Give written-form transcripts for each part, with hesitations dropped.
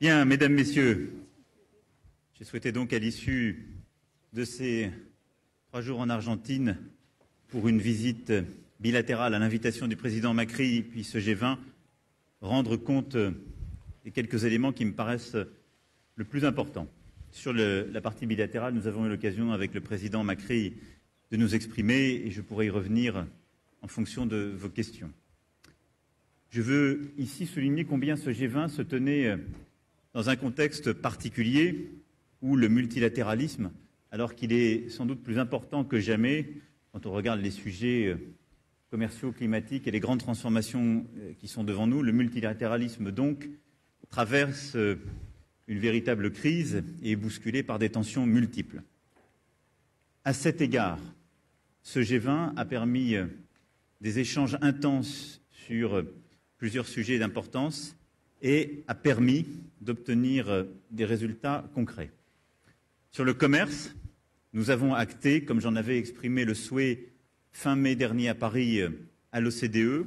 Bien, mesdames, messieurs, j'ai souhaité donc à l'issue de ces 3 jours en Argentine pour une visite bilatérale à l'invitation du président Macri puis ce G20, rendre compte des quelques éléments qui me paraissent le plus importants. Sur la partie bilatérale, nous avons eu l'occasion avec le président Macri de nous exprimer et je pourrai y revenir en fonction de vos questions. Je veux ici souligner combien ce G20 se tenait dans un contexte particulier où le multilatéralisme, alors qu'il est sans doute plus important que jamais quand on regarde les sujets commerciaux, climatiques et les grandes transformations qui sont devant nous, le multilatéralisme donc traverse une véritable crise et est bousculé par des tensions multiples. À cet égard, ce G20 a permis des échanges intenses sur plusieurs sujets d'importance et a permis d'obtenir des résultats concrets. Sur le commerce, nous avons acté, comme j'en avais exprimé le souhait fin mai dernier à Paris à l'OCDE,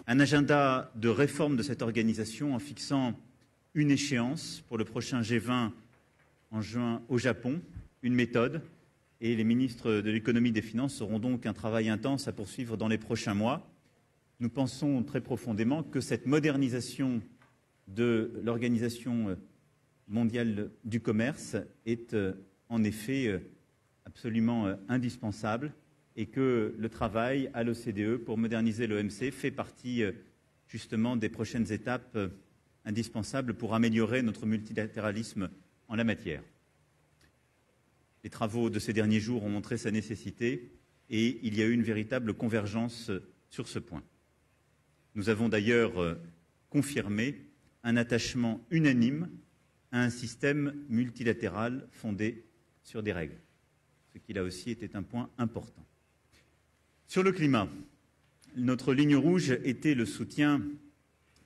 un agenda de réforme de cette organisation en fixant une échéance pour le prochain G20 en juin au Japon, une méthode, et les ministres de l'économie et des finances auront donc un travail intense à poursuivre dans les prochains mois. Nous pensons très profondément que cette modernisation de l'Organisation mondiale du commerce est en effet absolument indispensable et que le travail à l'OCDE pour moderniser l'OMC fait partie justement des prochaines étapes indispensables pour améliorer notre multilatéralisme en la matière. Les travaux de ces derniers jours ont montré sa nécessité et il y a eu une véritable convergence sur ce point. Nous avons d'ailleurs confirmé un attachement unanime à un système multilatéral fondé sur des règles, ce qui là aussi était un point important. Sur le climat, notre ligne rouge était le soutien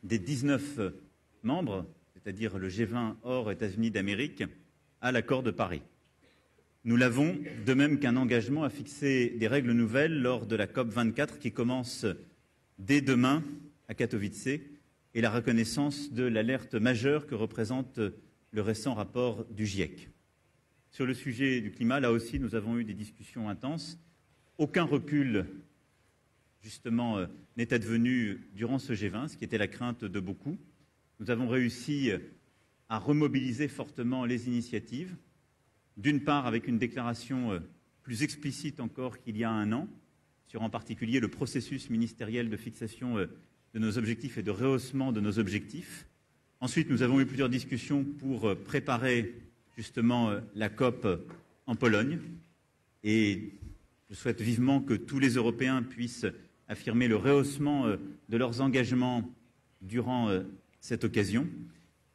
des 19 membres, c'est-à-dire le G20 hors États-Unis d'Amérique, à l'accord de Paris. Nous l'avons, de même qu'un engagement à fixer des règles nouvelles lors de la COP24 qui commence dès demain à Katowice et la reconnaissance de l'alerte majeure que représente le récent rapport du GIEC. Sur le sujet du climat, là aussi, nous avons eu des discussions intenses. Aucun recul, justement, n'est advenu durant ce G20, ce qui était la crainte de beaucoup. Nous avons réussi à remobiliser fortement les initiatives, d'une part avec une déclaration plus explicite encore qu'il y a un an, sur en particulier le processus ministériel de fixation de nos objectifs et de rehaussement de nos objectifs. Ensuite, nous avons eu plusieurs discussions pour préparer justement la COP en Pologne et je souhaite vivement que tous les Européens puissent affirmer le rehaussement de leurs engagements durant cette occasion.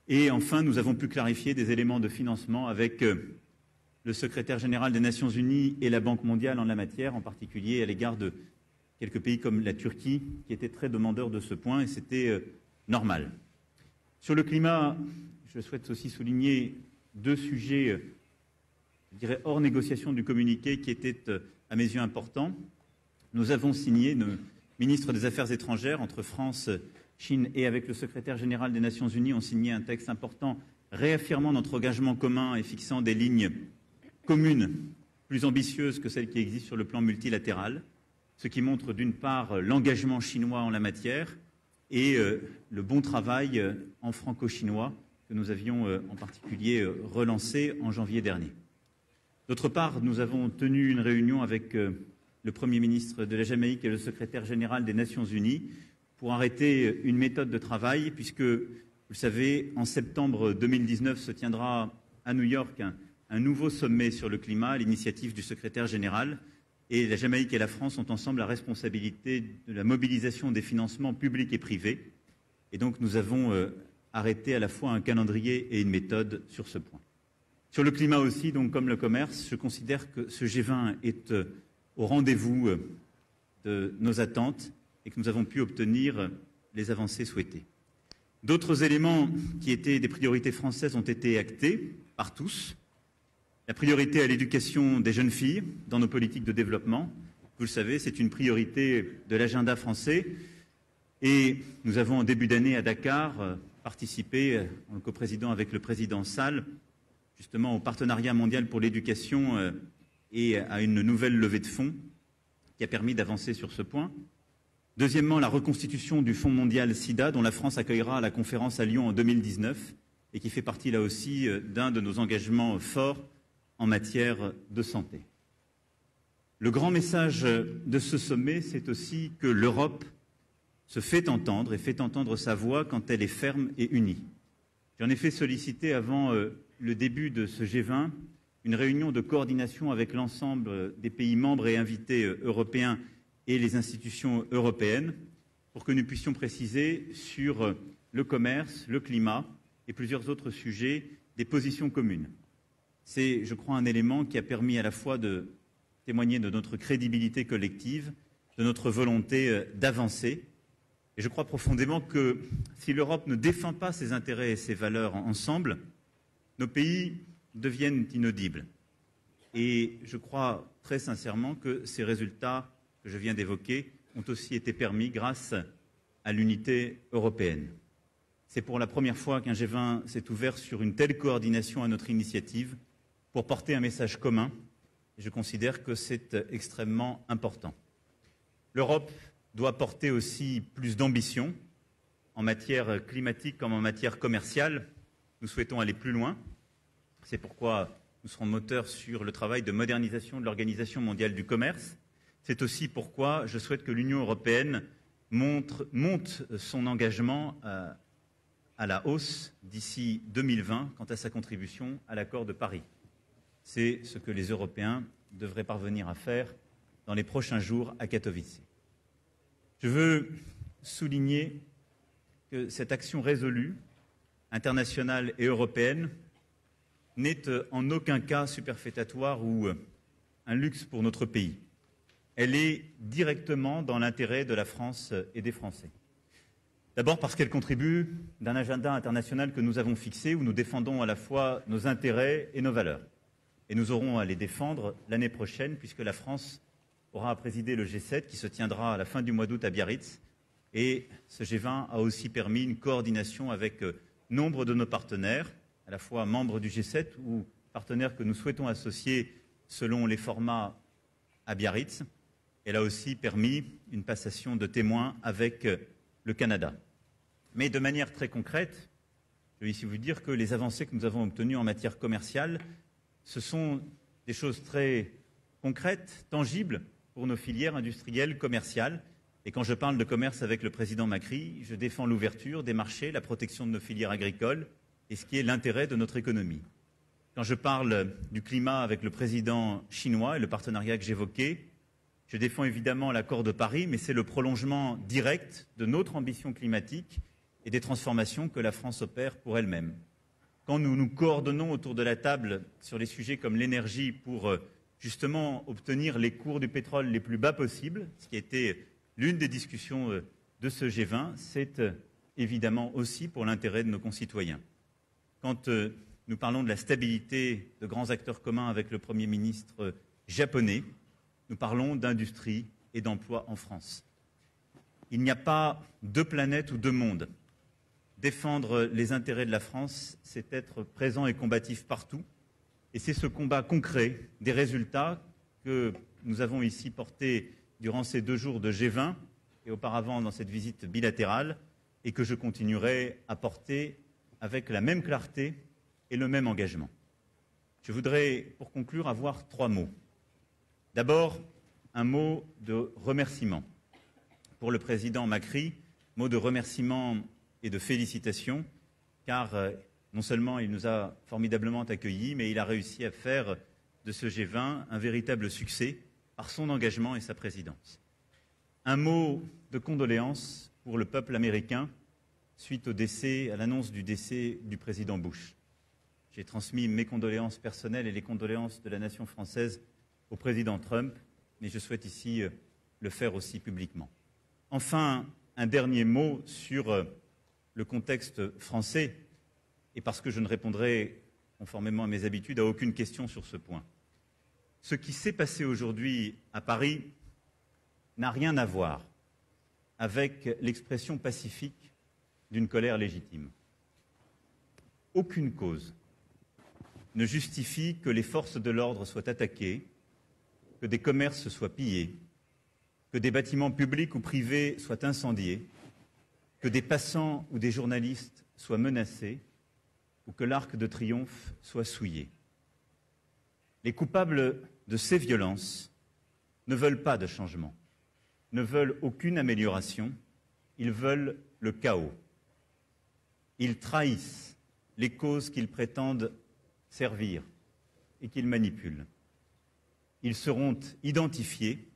Et enfin, nous avons pu clarifier des éléments de financement avec le secrétaire général des Nations Unies et la Banque mondiale en la matière, en particulier à l'égard de quelques pays comme la Turquie, qui étaient très demandeurs de ce point, et c'était normal. Sur le climat, je souhaite aussi souligner 2 sujets, je dirais, hors négociation du communiqué, qui étaient à mes yeux importants. Nous avons signé, nos ministres des Affaires étrangères, entre France, Chine et avec le secrétaire général des Nations Unies, ont signé un texte important réaffirmant notre engagement commun et fixant des lignes communes plus ambitieuses que celles qui existent sur le plan multilatéral, ce qui montre d'une part l'engagement chinois en la matière et le bon travail en franco-chinois que nous avions en particulier relancé en janvier dernier. D'autre part, nous avons tenu une réunion avec le Premier ministre de la Jamaïque et le secrétaire général des Nations Unies pour arrêter une méthode de travail puisque, vous le savez, en septembre 2019 se tiendra à New York un nouveau sommet sur le climat à l'initiative du secrétaire général et la Jamaïque et la France ont ensemble la responsabilité de la mobilisation des financements publics et privés. Et donc nous avons arrêté à la fois un calendrier et une méthode sur ce point. Sur le climat aussi, donc comme le commerce, je considère que ce G20 est au rendez-vous de nos attentes et que nous avons pu obtenir les avancées souhaitées. D'autres éléments qui étaient des priorités françaises ont été actés par tous. La priorité à l'éducation des jeunes filles dans nos politiques de développement. Vous le savez, c'est une priorité de l'agenda français. Et nous avons en début d'année à Dakar participé, en coprésident avec le président Sall, justement au partenariat mondial pour l'éducation et à une nouvelle levée de fonds qui a permis d'avancer sur ce point. Deuxièmement, la reconstitution du Fonds mondial SIDA, dont la France accueillera la conférence à Lyon en 2019 et qui fait partie là aussi d'un de nos engagements forts en matière de santé. Le grand message de ce sommet, c'est aussi que l'Europe se fait entendre et fait entendre sa voix quand elle est ferme et unie. J'en ai fait solliciter avant le début de ce G20 une réunion de coordination avec l'ensemble des pays membres et invités européens et les institutions européennes pour que nous puissions préciser sur le commerce, le climat et plusieurs autres sujets des positions communes. C'est, je crois, un élément qui a permis à la fois de témoigner de notre crédibilité collective, de notre volonté d'avancer. Et je crois profondément que si l'Europe ne défend pas ses intérêts et ses valeurs ensemble, nos pays deviennent inaudibles. Et je crois très sincèrement que ces résultats que je viens d'évoquer ont aussi été permis grâce à l'unité européenne. C'est pour la première fois qu'un G20 s'est ouvert sur une telle coordination à notre initiative pour porter un message commun. Et je considère que c'est extrêmement important. L'Europe doit porter aussi plus d'ambition en matière climatique comme en matière commerciale. Nous souhaitons aller plus loin. C'est pourquoi nous serons moteurs sur le travail de modernisation de l'Organisation mondiale du commerce. C'est aussi pourquoi je souhaite que l'Union européenne monte son engagement à la hausse d'ici 2020 quant à sa contribution à l'accord de Paris. C'est ce que les Européens devraient parvenir à faire dans les prochains jours à Katowice. Je veux souligner que cette action résolue, internationale et européenne, n'est en aucun cas superfétatoire ou un luxe pour notre pays. Elle est directement dans l'intérêt de la France et des Français. D'abord parce qu'elle contribue d'un agenda international que nous avons fixé, où nous défendons à la fois nos intérêts et nos valeurs. Et nous aurons à les défendre l'année prochaine, puisque la France aura à présider le G7, qui se tiendra à la fin du mois d'août à Biarritz. Et ce G20 a aussi permis une coordination avec nombre de nos partenaires, à la fois membres du G7 ou partenaires que nous souhaitons associer selon les formats à Biarritz. Elle a aussi permis une passation de témoins avec le Canada. Mais de manière très concrète, je vais ici vous dire que les avancées que nous avons obtenues en matière commerciale, ce sont des choses très concrètes, tangibles pour nos filières industrielles, commerciales. Et quand je parle de commerce avec le président Macri, je défends l'ouverture des marchés, la protection de nos filières agricoles et ce qui est l'intérêt de notre économie. Quand je parle du climat avec le président chinois et le partenariat que j'évoquais, je défends évidemment l'accord de Paris, mais c'est le prolongement direct de notre ambition climatique et des transformations que la France opère pour elle-même. Quand nous nous coordonnons autour de la table sur les sujets comme l'énergie pour justement obtenir les cours du pétrole les plus bas possibles, ce qui a été l'une des discussions de ce G20, c'est évidemment aussi pour l'intérêt de nos concitoyens. Quand nous parlons de la stabilité de grands acteurs communs avec le Premier ministre japonais, nous parlons d'industrie et d'emploi en France. Il n'y a pas deux planètes ou deux mondes. Défendre les intérêts de la France, c'est être présent et combatif partout. Et c'est ce combat concret des résultats que nous avons ici portés durant ces 2 jours de G20 et auparavant dans cette visite bilatérale et que je continuerai à porter avec la même clarté et le même engagement. Je voudrais, pour conclure, avoir 3 mots. D'abord, un mot de remerciement pour le président Macri, mot de remerciement et de félicitations, car non seulement il nous a formidablement accueillis, mais il a réussi à faire de ce G20 un véritable succès par son engagement et sa présidence. Un mot de condoléances pour le peuple américain suite à l'annonce du décès du président Bush. J'ai transmis mes condoléances personnelles et les condoléances de la nation française au président Trump, mais je souhaite ici le faire aussi publiquement. Enfin, un dernier mot sur le contexte français, et parce que je ne répondrai, conformément à mes habitudes, à aucune question sur ce point. Ce qui s'est passé aujourd'hui à Paris n'a rien à voir avec l'expression pacifique d'une colère légitime. aucune cause ne justifie que les forces de l'ordre soient attaquées, que des commerces soient pillés, que des bâtiments publics ou privés soient incendiés, que des passants ou des journalistes soient menacés ou que l'Arc de Triomphe soit souillé. Les coupables de ces violences ne veulent pas de changement, ne veulent aucune amélioration, ils veulent le chaos. Ils trahissent les causes qu'ils prétendent servir et qu'ils manipulent. Ils seront identifiés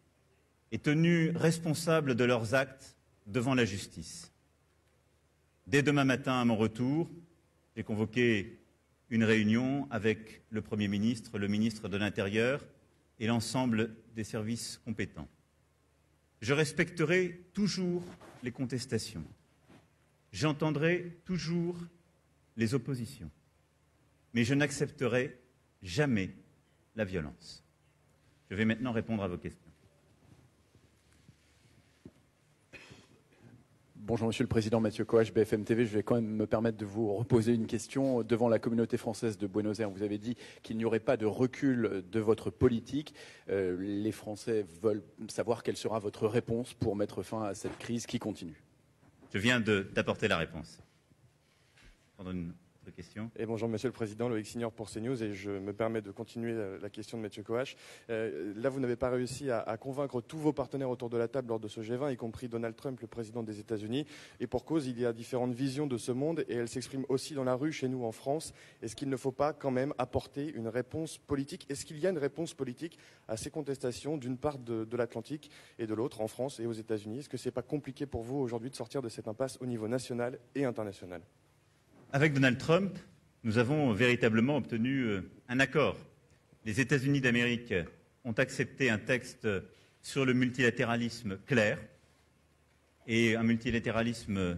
et tenus responsables de leurs actes devant la justice. Dès demain matin, à mon retour, j'ai convoqué une réunion avec le Premier ministre, le ministre de l'Intérieur et l'ensemble des services compétents. Je respecterai toujours les contestations. J'entendrai toujours les oppositions. Mais je n'accepterai jamais la violence. Je vais maintenant répondre à vos questions. Bonjour Monsieur le Président, Mathieu Coache, BFM TV. Je vais quand même me permettre de vous reposer une question. Devant la communauté française de Buenos Aires, vous avez dit qu'il n'y aurait pas de recul de votre politique. Les Français veulent savoir quelle sera votre réponse pour mettre fin à cette crise qui continue. Je viens d'apporter la réponse. Prendre une autre question. Et bonjour Monsieur le Président, Loïc Signor pour CNews, et je me permets de continuer la question de Mathieu Coache. Là, vous n'avez pas réussi à convaincre tous vos partenaires autour de la table lors de ce G20, y compris Donald Trump, le président des États-Unis. Et pour cause, il y a différentes visions de ce monde et elles s'expriment aussi dans la rue chez nous en France. Est-ce qu'il ne faut pas quand même apporter une réponse politique? Est-ce qu'il y a une réponse politique à ces contestations d'une part de l'Atlantique et de l'autre en France et aux États-Unis? Est-ce que ce n'est pas compliqué pour vous aujourd'hui de sortir de cette impasse au niveau national et international? Avec Donald Trump, nous avons véritablement obtenu un accord. Les États-Unis d'Amérique ont accepté un texte sur le multilatéralisme clair et un multilatéralisme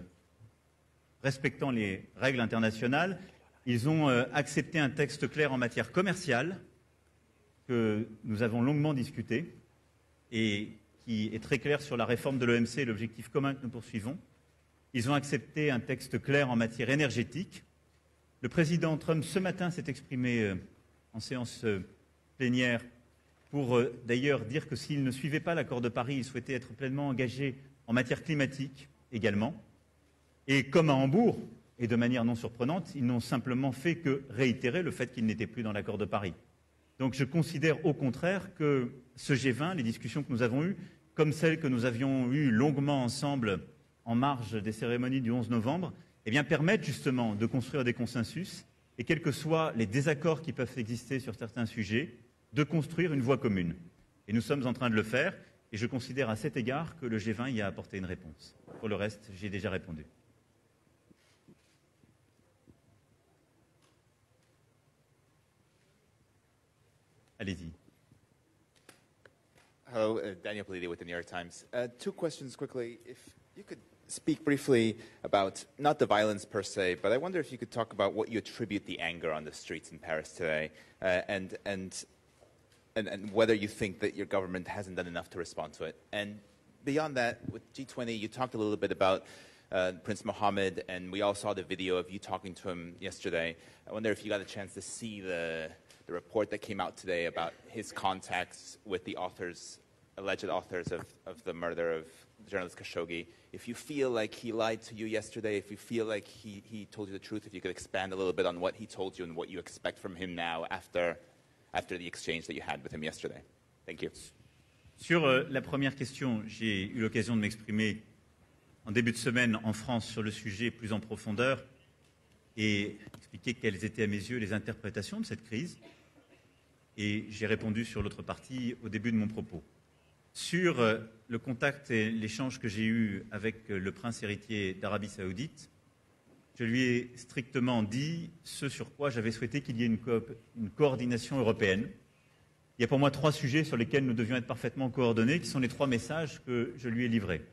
respectant les règles internationales. Ils ont accepté un texte clair en matière commerciale que nous avons longuement discuté et qui est très clair sur la réforme de l'OMC et l'objectif commun que nous poursuivons. Ils ont accepté un texte clair en matière énergétique. Le président Trump, ce matin, s'est exprimé en séance plénière pour d'ailleurs dire que s'il ne suivait pas l'accord de Paris, il souhaitait être pleinement engagé en matière climatique également. Et comme à Hambourg, et de manière non surprenante, ils n'ont simplement fait que réitérer le fait qu'ils n'étaient plus dans l'accord de Paris. Donc je considère au contraire que ce G20, les discussions que nous avons eues, comme celles que nous avions eues longuement ensemble en marge des cérémonies du 11 novembre, eh bien, permettent justement de construire des consensus et, quels que soient les désaccords qui peuvent exister sur certains sujets, de construire une voie commune. Et nous sommes en train de le faire, et je considère à cet égard que le G20 y a apporté une réponse. Pour le reste, j'ai déjà répondu. Allez-y. Hello, Daniel Politi with the New York Times. Two questions quickly. If you could speak briefly about, not the violence per se, but I wonder if you could talk about what you attribute the anger on the streets in Paris today, and whether you think that your government hasn't done enough to respond to it. And beyond that, with G20, you talked a little bit about Prince Mohammed, and we all saw the video of you talking to him yesterday. I wonder if you got a chance to see the report that came out today about his contacts with the authors, alleged authors of the murder of journalist Khashoggi. If you feel like he lied to you yesterday, if you feel like he told you the truth, if you could expand a little bit on what he told you and what you expect from him now after the exchange that you had with him yesterday. Thank you. Sur la première question, j'ai eu l'occasion de m'exprimer en début de semaine en France sur le sujet plus en profondeur et expliquer quelles étaient à mes yeux les interprétations de cette crise. Et j'ai répondu sur l'autre partie au début de mon propos. Sur le contact et l'échange que j'ai eu avec le prince héritier d'Arabie Saoudite, je lui ai strictement dit ce sur quoi j'avais souhaité qu'il y ait une coordination européenne. Il y a pour moi 3 sujets sur lesquels nous devions être parfaitement coordonnés, qui sont les 3 messages que je lui ai livrés.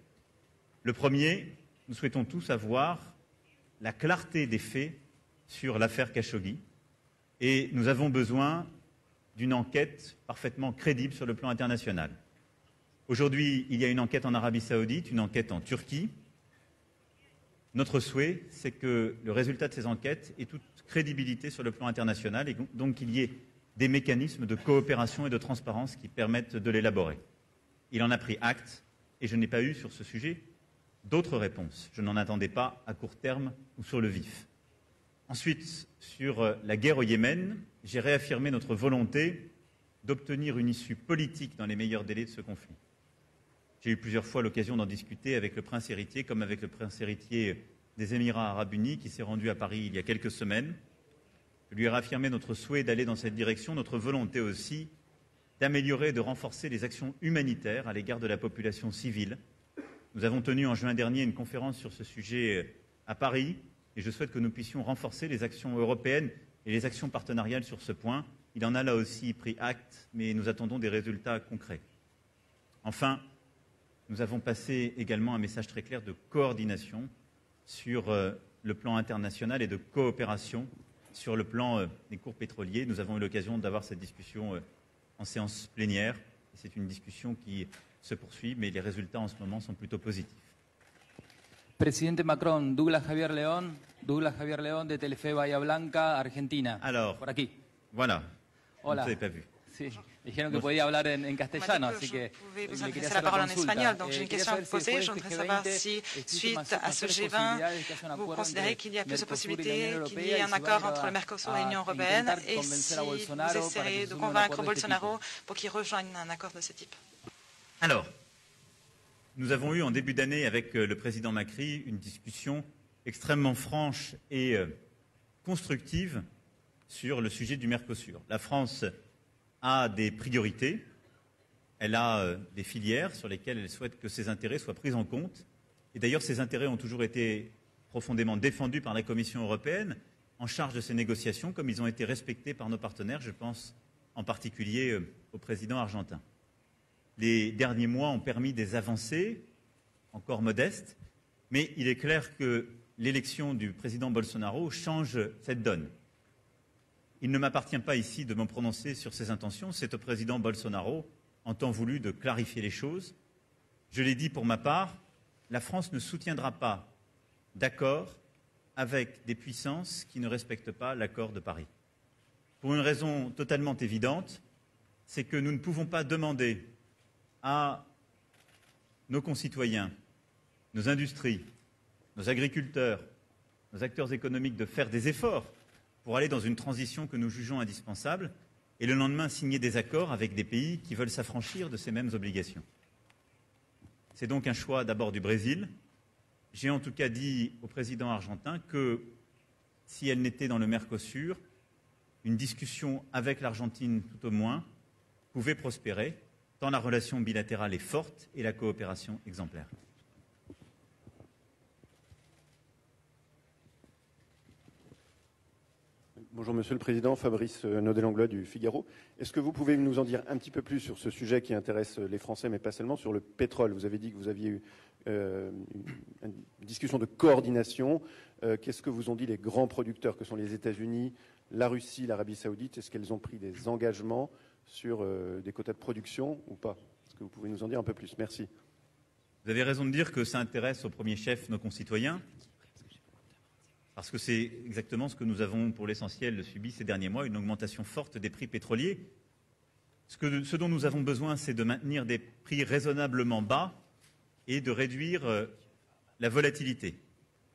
Le premier, nous souhaitons tous avoir la clarté des faits sur l'affaire Khashoggi et nous avons besoin d'une enquête parfaitement crédible sur le plan international. Aujourd'hui, il y a une enquête en Arabie Saoudite, une enquête en Turquie. Notre souhait, c'est que le résultat de ces enquêtes ait toute crédibilité sur le plan international et donc qu'il y ait des mécanismes de coopération et de transparence qui permettent de l'élaborer. Il en a pris acte et je n'ai pas eu sur ce sujet d'autres réponses. Je n'en attendais pas à court terme ou sur le vif. Ensuite, sur la guerre au Yémen, j'ai réaffirmé notre volonté d'obtenir une issue politique dans les meilleurs délais de ce conflit. J'ai eu plusieurs fois l'occasion d'en discuter avec le prince héritier, comme avec le prince héritier des Émirats arabes unis, qui s'est rendu à Paris il y a quelques semaines. Je lui ai réaffirmé notre souhait d'aller dans cette direction, notre volonté aussi d'améliorer et de renforcer les actions humanitaires à l'égard de la population civile. Nous avons tenu en juin dernier une conférence sur ce sujet à Paris, et je souhaite que nous puissions renforcer les actions européennes et les actions partenariales sur ce point. Il en a là aussi pris acte, mais nous attendons des résultats concrets. Enfin, nous avons passé également un message très clair de coordination sur le plan international et de coopération sur le plan des cours pétroliers. Nous avons eu l'occasion d'avoir cette discussion en séance plénière. C'est une discussion qui se poursuit, mais les résultats en ce moment sont plutôt positifs. Presidente Macron, Douglas Javier León de Telefe Bahía Blanca, Argentina. Alors, por aquí. Voilà, Hola. vous n'avez pas vu. Sí, dijeron que podía hablar en castellano, así que pouvez vous le quería adresser hacer la parole en consulta. espagnol. Donc j'ai une question à vous Quería saber poser. si Je después voudrais de este savoir si, G20 suite existen à ce mayores G20, posibilidades de que haya un vous acuerdo considérez entre qu'il y a plus de Mercosur y la possibilités Unión qu'il y ait Europea, un y si accord va entre le Mercosur et l'Union a européenne, intentar et convencer si a Bolsonaro vous para essayerez que de se una a un convaincre acuerdo de este Bolsonaro tipo. pour qu'il rejoigne un accord de ce type. Alors, nous avons eu en début d'année avec le président Macri une discussion extrêmement franche et constructive sur le sujet du Mercosur. La France a des priorités, elle a des filières sur lesquelles elle souhaite que ses intérêts soient pris en compte. Et d'ailleurs, ces intérêts ont toujours été profondément défendus par la Commission européenne, en charge de ces négociations, comme ils ont été respectés par nos partenaires. Je pense en particulier au président argentin. Les derniers mois ont permis des avancées, encore modestes, mais il est clair que l'élection du président Bolsonaro change cette donne. Il ne m'appartient pas ici de me prononcer sur ses intentions. C'est au président Bolsonaro, en temps voulu, de clarifier les choses. Je l'ai dit pour ma part, la France ne soutiendra pas d'accord avec des puissances qui ne respectent pas l'accord de Paris. Pour une raison totalement évidente, c'est que nous ne pouvons pas demander à nos concitoyens, nos industries, nos agriculteurs, nos acteurs économiques de faire des efforts pour aller dans une transition que nous jugeons indispensable et le lendemain signer des accords avec des pays qui veulent s'affranchir de ces mêmes obligations. C'est donc un choix d'abord du Brésil. J'ai en tout cas dit au président argentin que si elle n'était dans le Mercosur, une discussion avec l'Argentine tout au moins pouvait prospérer, tant la relation bilatérale est forte et la coopération exemplaire. Bonjour Monsieur le Président, Fabrice Naudet-Langlois du Figaro. Est-ce que vous pouvez nous en dire un petit peu plus sur ce sujet qui intéresse les Français, mais pas seulement, sur le pétrole? Vous avez dit que vous aviez eu une discussion de coordination. Qu'est-ce que vous ont dit les grands producteurs que sont les États-Unis, la Russie, l'Arabie Saoudite? Est-ce qu'elles ont pris des engagements sur des quotas de production ou pas? Est-ce que vous pouvez nous en dire un peu plus? Merci. Vous avez raison de dire que ça intéresse au premier chef nos concitoyens, parce que c'est exactement ce que nous avons pour l'essentiel subi ces derniers mois, une augmentation forte des prix pétroliers. Ce dont nous avons besoin, c'est de maintenir des prix raisonnablement bas et de réduire la volatilité.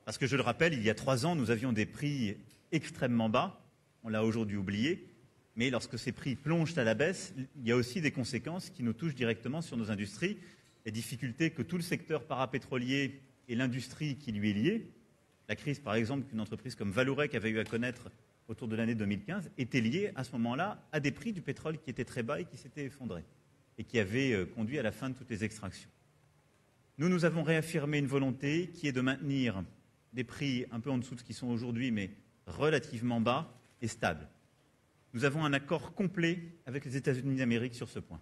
Parce que je le rappelle, il y a 3 ans, nous avions des prix extrêmement bas, on l'a aujourd'hui oublié, mais lorsque ces prix plongent à la baisse, il y a aussi des conséquences qui nous touchent directement sur nos industries, les difficultés que tout le secteur parapétrolier et l'industrie qui lui est liée. La crise, par exemple, qu'une entreprise comme Vallourec avait eu à connaître autour de l'année 2015 était liée à ce moment-là à des prix du pétrole qui étaient très bas et qui s'étaient effondrés et qui avaient conduit à la fin de toutes les extractions. Nous avons réaffirmé une volonté qui est de maintenir des prix un peu en dessous de ce qu'ils sont aujourd'hui, mais relativement bas et stables. Nous avons un accord complet avec les États-Unis d'Amérique sur ce point.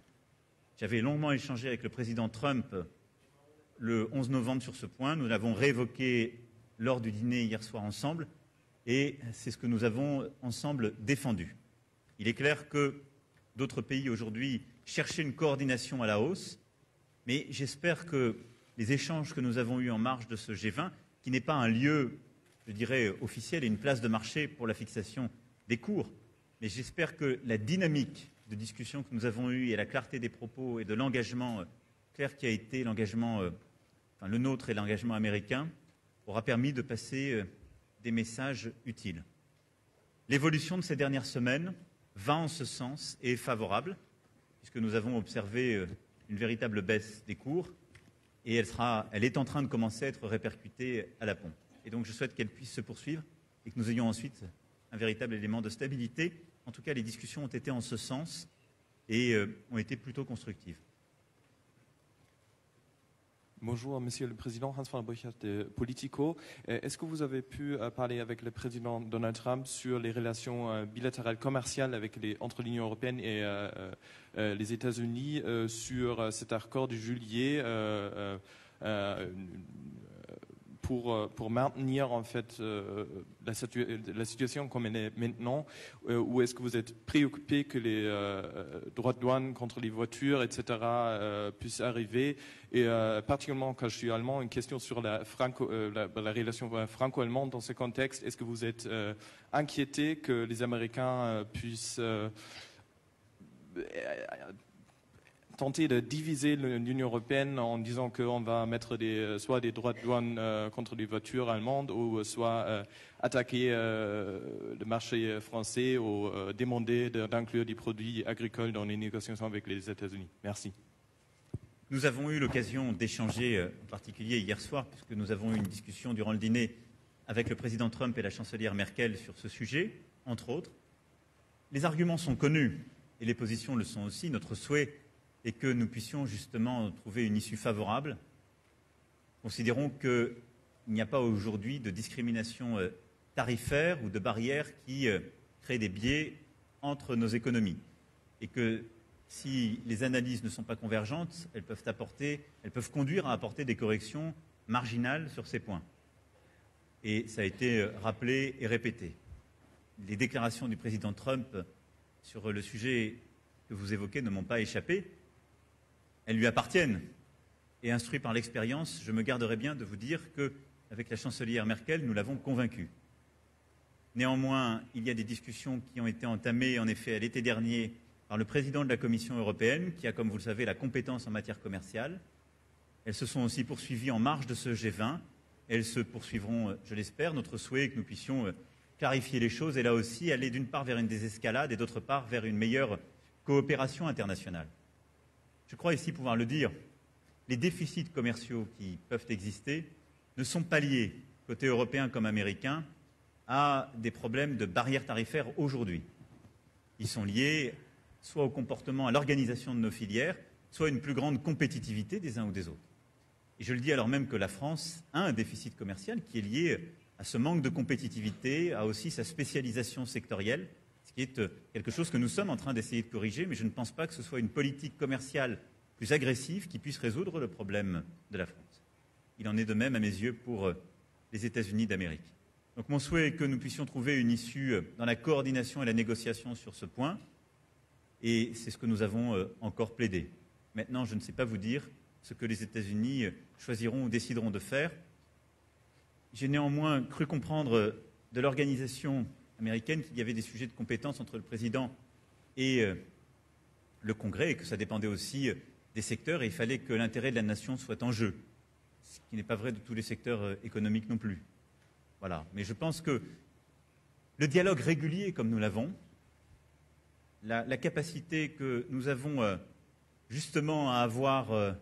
J'avais longuement échangé avec le président Trump le 11 novembre sur ce point. Nous l'avons réévoqué lors du dîner hier soir ensemble, et c'est ce que nous avons ensemble défendu. Il est clair que d'autres pays aujourd'hui cherchaient une coordination à la hausse, mais j'espère que les échanges que nous avons eus en marge de ce G20 qui n'est pas un lieu, je dirais, officiel et une place de marché pour la fixation des cours. Mais j'espère que la dynamique de discussion que nous avons eue et la clarté des propos et de l'engagement clair qui a été l'engagement, le nôtre et l'engagement américain, aura permis de passer des messages utiles. L'évolution de ces dernières semaines va en ce sens et est favorable, puisque nous avons observé une véritable baisse des cours et elle est en train de commencer à être répercutée à la pompe. Et donc je souhaite qu'elle puisse se poursuivre et que nous ayons ensuite un véritable élément de stabilité. En tout cas, les discussions ont été en ce sens et ont été plutôt constructives. Bonjour, Monsieur le Président, Hans van der Burchat de Politico. Est-ce que vous avez pu parler avec le président Donald Trump sur les relations bilatérales commerciales entre l'Union européenne et les États-Unis sur cet accord de juillet pour maintenir en fait la situation comme elle est maintenant, ou est-ce que vous êtes préoccupé que les droits de douane contre les voitures, etc., puissent arriver? Et particulièrement quand je suis allemand, une question sur la relation franco-allemande dans ce contexte. Est-ce que vous êtes inquiété que les Américains puissent tenter de diviser l'Union européenne en disant qu'on va mettre soit des droits de douane contre les voitures allemandes ou soit attaquer le marché français ou demander d'inclure des produits agricoles dans les négociations avec les États-Unis? Merci. Nous avons eu l'occasion d'échanger, en particulier hier soir, puisque nous avons eu une discussion durant le dîner avec le président Trump et la chancelière Merkel sur ce sujet, entre autres. Les arguments sont connus et les positions le sont aussi. Notre souhait est que nous puissions justement trouver une issue favorable. Considérons qu'il n'y a pas aujourd'hui de discrimination tarifaire ou de barrières qui créent des biais entre nos économies. Et que si les analyses ne sont pas convergentes, elles peuvent conduire à apporter des corrections marginales sur ces points. Et ça a été rappelé et répété. Les déclarations du président Trump sur le sujet que vous évoquez ne m'ont pas échappé. Elles lui appartiennent. Et instruit par l'expérience, je me garderai bien de vous dire qu'avec la chancelière Merkel, nous l'avons convaincue. Néanmoins, il y a des discussions qui ont été entamées, en effet, à l'été dernier, par le président de la Commission européenne, qui a, comme vous le savez, la compétence en matière commerciale. Elles se sont aussi poursuivies en marge de ce G20. Elles se poursuivront, je l'espère. Notre souhait est que nous puissions clarifier les choses et là aussi aller d'une part vers une désescalade et d'autre part vers une meilleure coopération internationale. Je crois ici pouvoir le dire, les déficits commerciaux qui peuvent exister ne sont pas liés, côté européen comme américain, à des problèmes de barrières tarifaires aujourd'hui. Ils sont liés soit au comportement, à l'organisation de nos filières, soit à une plus grande compétitivité des uns ou des autres. Et je le dis alors même que la France a un déficit commercial qui est lié à ce manque de compétitivité, à aussi sa spécialisation sectorielle, ce qui est quelque chose que nous sommes en train d'essayer de corriger, mais je ne pense pas que ce soit une politique commerciale plus agressive qui puisse résoudre le problème de la France. Il en est de même, à mes yeux, pour les États-Unis d'Amérique. Donc mon souhait est que nous puissions trouver une issue dans la coordination et la négociation sur ce point, et c'est ce que nous avons encore plaidé. Maintenant, je ne sais pas vous dire ce que les États-Unis choisiront ou décideront de faire. J'ai néanmoins cru comprendre de l'organisation américaine qu'il y avait des sujets de compétence entre le président et le Congrès et que ça dépendait aussi des secteurs et il fallait que l'intérêt de la nation soit en jeu, ce qui n'est pas vrai de tous les secteurs économiques non plus. Voilà. Mais je pense que le dialogue régulier comme nous l'avons, la capacité que nous avons justement à avoir,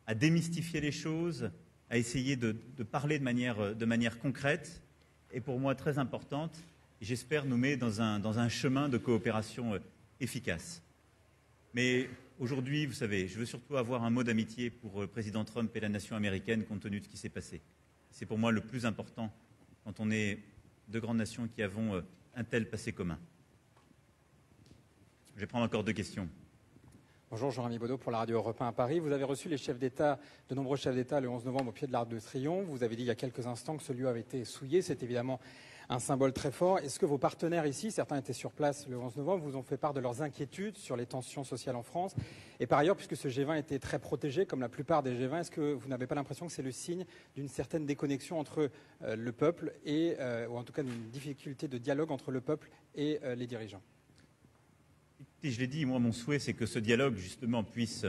à démystifier les choses, à essayer de parler de manière concrète, est pour moi très importante et j'espère nous met dans un chemin de coopération efficace. Mais aujourd'hui, vous savez, je veux surtout avoir un mot d'amitié pour le président Trump et la nation américaine compte tenu de ce qui s'est passé. C'est pour moi le plus important quand on est deux grandes nations qui avons un tel passé commun. Je vais prendre encore 2 questions. Bonjour, Jean-Rémy Baudot pour la Radio Europe 1 à Paris. Vous avez reçu de nombreux chefs d'État le 11 novembre au pied de l'Arc de Triomphe. Vous avez dit il y a quelques instants que ce lieu avait été souillé. C'est évidemment un symbole très fort. Est-ce que vos partenaires ici, certains étaient sur place le 11 novembre, vous ont fait part de leurs inquiétudes sur les tensions sociales en France? Et par ailleurs, puisque ce G20 était très protégé, comme la plupart des G20, est-ce que vous n'avez pas l'impression que c'est le signe d'une certaine déconnexion entre le peuple et, ou en tout cas d'une difficulté de dialogue entre le peuple et les dirigeants? Et je l'ai dit, moi, mon souhait, c'est que ce dialogue, justement, puisse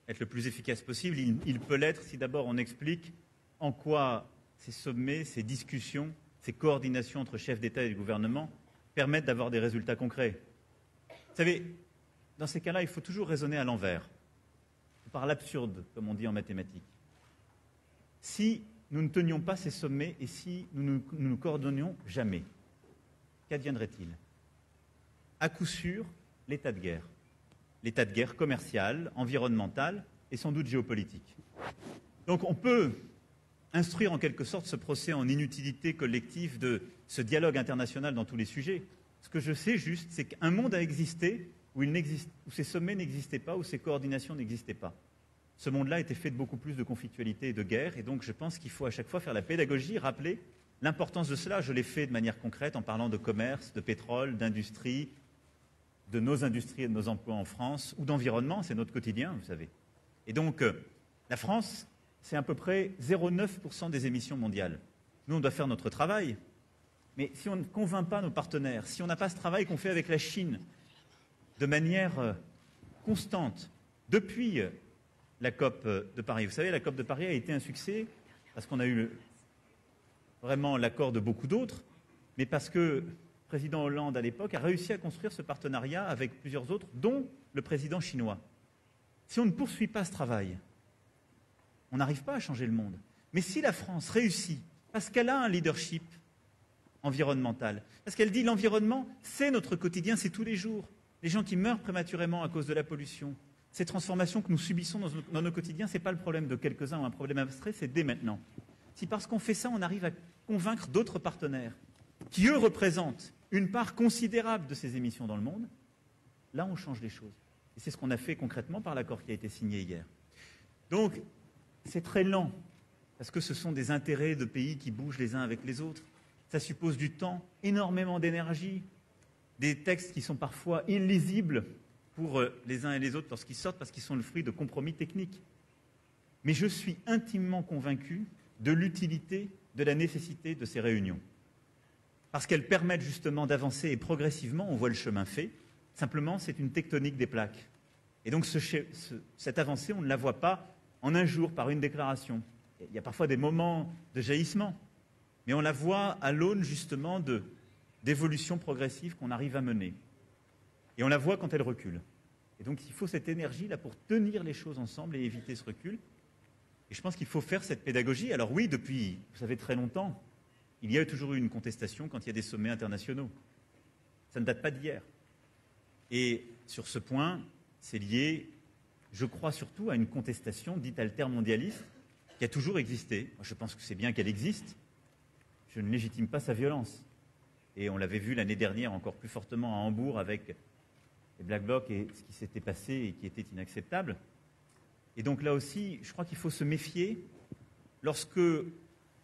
être le plus efficace possible. Il peut l'être si d'abord on explique en quoi ces sommets, ces discussions, ces coordinations entre chefs d'État et de gouvernement permettent d'avoir des résultats concrets. Vous savez, dans ces cas-là, il faut toujours raisonner à l'envers, par l'absurde, comme on dit en mathématiques. Si nous ne tenions pas ces sommets et si nous ne nous coordonnions jamais, qu'adviendrait-il? À coup sûr, l'état de guerre. L'état de guerre commercial, environnemental et sans doute géopolitique. Donc on peut instruire en quelque sorte ce procès en inutilité collective de ce dialogue international dans tous les sujets. Ce que je sais juste, c'est qu'un monde a existé où ces sommets n'existaient pas, où ces coordinations n'existaient pas. Ce monde-là était fait de beaucoup plus de conflictualité et de guerre, et donc je pense qu'il faut à chaque fois faire la pédagogie, rappeler l'importance de cela. Je l'ai fait de manière concrète en parlant de commerce, de pétrole, d'industrie, de nos industries et de nos emplois en France, ou d'environnement, c'est notre quotidien, vous savez. Et donc, la France, c'est à peu près 0,9% des émissions mondiales. Nous, on doit faire notre travail, mais si on ne convainc pas nos partenaires, si on n'a pas ce travail qu'on fait avec la Chine de manière constante, depuis la COP de Paris. Vous savez, la COP de Paris a été un succès parce qu'on a eu vraiment l'accord de beaucoup d'autres, mais parce que le président Hollande, à l'époque, a réussi à construire ce partenariat avec plusieurs autres, dont le président chinois. Si on ne poursuit pas ce travail, on n'arrive pas à changer le monde. Mais si la France réussit, parce qu'elle a un leadership environnemental, parce qu'elle dit l'environnement, c'est notre quotidien, c'est tous les jours. Les gens qui meurent prématurément à cause de la pollution, ces transformations que nous subissons dans nos quotidiens, ce n'est pas le problème de quelques-uns ou un problème abstrait, c'est dès maintenant. Si parce qu'on fait ça, on arrive à convaincre d'autres partenaires, qui eux représentent une part considérable de ces émissions dans le monde, là on change les choses. Et c'est ce qu'on a fait concrètement par l'accord qui a été signé hier. Donc, c'est très lent, parce que ce sont des intérêts de pays qui bougent les uns avec les autres. Ça suppose du temps, énormément d'énergie, des textes qui sont parfois illisibles pour les uns et les autres lorsqu'ils sortent, parce qu'ils sont le fruit de compromis techniques. Mais je suis intimement convaincu de l'utilité, de la nécessité de ces réunions. Parce qu'elles permettent justement d'avancer et progressivement, on voit le chemin fait. Simplement, c'est une tectonique des plaques. Et donc cette avancée, on ne la voit pas en un jour par une déclaration. Il y a parfois des moments de jaillissement, mais on la voit à l'aune justement d'évolutions progressives qu'on arrive à mener. Et on la voit quand elle recule. Et donc il faut cette énergie-là pour tenir les choses ensemble et éviter ce recul. Et je pense qu'il faut faire cette pédagogie. Alors oui, depuis, vous savez, très longtemps, il y a toujours eu une contestation quand il y a des sommets internationaux. Ça ne date pas d'hier. Et sur ce point, c'est lié, je crois surtout, à une contestation dite altermondialiste qui a toujours existé. Moi, je pense que c'est bien qu'elle existe. Je ne légitime pas sa violence. Et on l'avait vu l'année dernière encore plus fortement à Hambourg avec les Black Blocs et ce qui s'était passé et qui était inacceptable. Et donc là aussi, je crois qu'il faut se méfier lorsque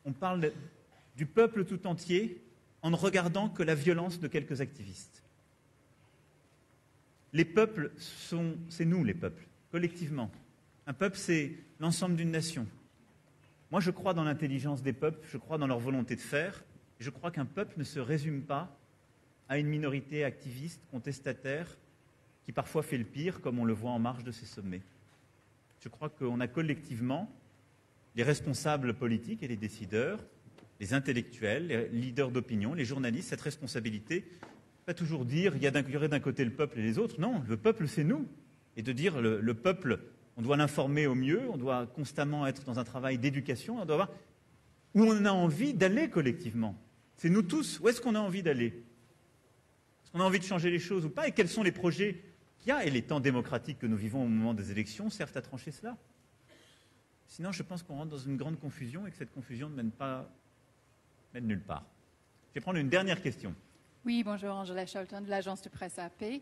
on parle du peuple tout entier en ne regardant que la violence de quelques activistes. Les peuples c'est nous les peuples, collectivement. Un peuple, c'est l'ensemble d'une nation. Moi, je crois dans l'intelligence des peuples, je crois dans leur volonté de faire. Je crois qu'un peuple ne se résume pas à une minorité activiste, contestataire, qui parfois fait le pire, comme on le voit en marge de ces sommets. Je crois qu'on a collectivement, les responsables politiques et les décideurs, les intellectuels, les leaders d'opinion, les journalistes, cette responsabilité, pas toujours dire il y aurait d'un côté le peuple et les autres. Non, le peuple, c'est nous. Et de dire le peuple, on doit l'informer au mieux, on doit constamment être dans un travail d'éducation, on doit voir où on a envie d'aller collectivement. C'est nous tous. Où est-ce qu'on a envie d'aller? Est-ce qu'on a envie de changer les choses ou pas? Et quels sont les projets qu'il y a? Et les temps démocratiques que nous vivons au moment des élections servent à trancher cela. Sinon, je pense qu'on rentre dans une grande confusion et que cette confusion ne mène nulle part. Je vais prendre une dernière question. Oui, bonjour, Angela Shelton de l'agence de presse AP.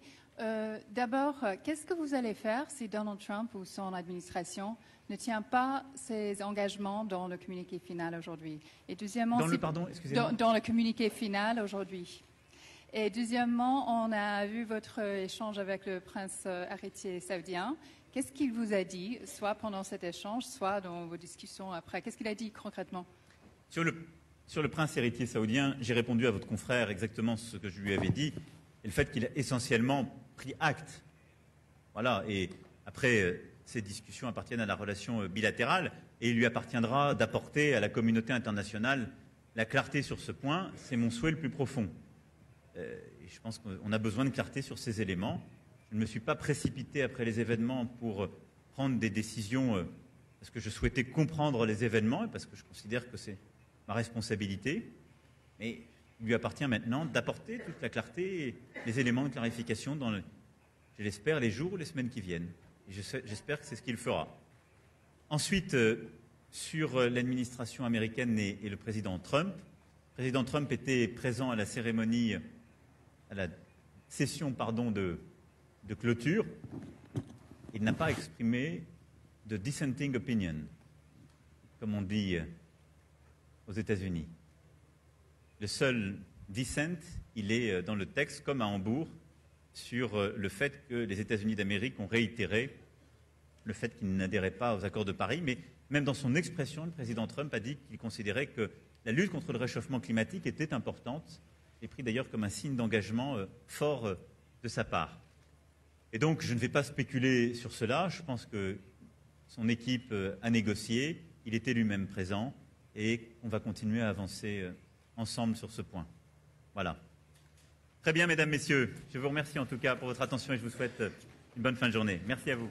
D'abord, qu'est-ce que vous allez faire si Donald Trump ou son administration ne tient pas ses engagements dans le communiqué final aujourd'hui? Et deuxièmement, dans le communiqué final aujourd'hui. Et deuxièmement, on a vu votre échange avec le prince héritier saoudien. Qu'est-ce qu'il vous a dit, soit pendant cet échange, soit dans vos discussions après? Qu'est-ce qu'il a dit concrètement? Sur le prince héritier saoudien, j'ai répondu à votre confrère exactement ce que je lui avais dit, et le fait qu'il a essentiellement pris acte. Voilà, et après, ces discussions appartiennent à la relation bilatérale, et il lui appartiendra d'apporter à la communauté internationale la clarté sur ce point. C'est mon souhait le plus profond. Et je pense qu'on a besoin de clarté sur ces éléments. Je ne me suis pas précipité après les événements pour prendre des décisions parce que je souhaitais comprendre les événements et parce que je considère que c'est ma responsabilité. Mais il lui appartient maintenant d'apporter toute la clarté et les éléments de clarification dans, je l'espère, les jours ou les semaines qui viennent. Et j'espère que c'est ce qu'il fera. Ensuite, sur l'administration américaine et le président Trump. Le président Trump était présent à la cérémonie, à la session, de clôture. Il n'a pas exprimé de dissenting opinion, comme on dit aux États-Unis. Le seul dissent, il est dans le texte, comme à Hambourg, sur le fait que les États-Unis d'Amérique ont réitéré le fait qu'ils n'adhéraient pas aux accords de Paris, mais même dans son expression, le président Trump a dit qu'il considérait que la lutte contre le réchauffement climatique était importante, et pris d'ailleurs comme un signe d'engagement fort de sa part. Et donc, je ne vais pas spéculer sur cela. Je pense que son équipe a négocié, il était lui-même présent, et on va continuer à avancer ensemble sur ce point. Voilà. Très bien, mesdames, messieurs. Je vous remercie en tout cas pour votre attention et je vous souhaite une bonne fin de journée. Merci à vous.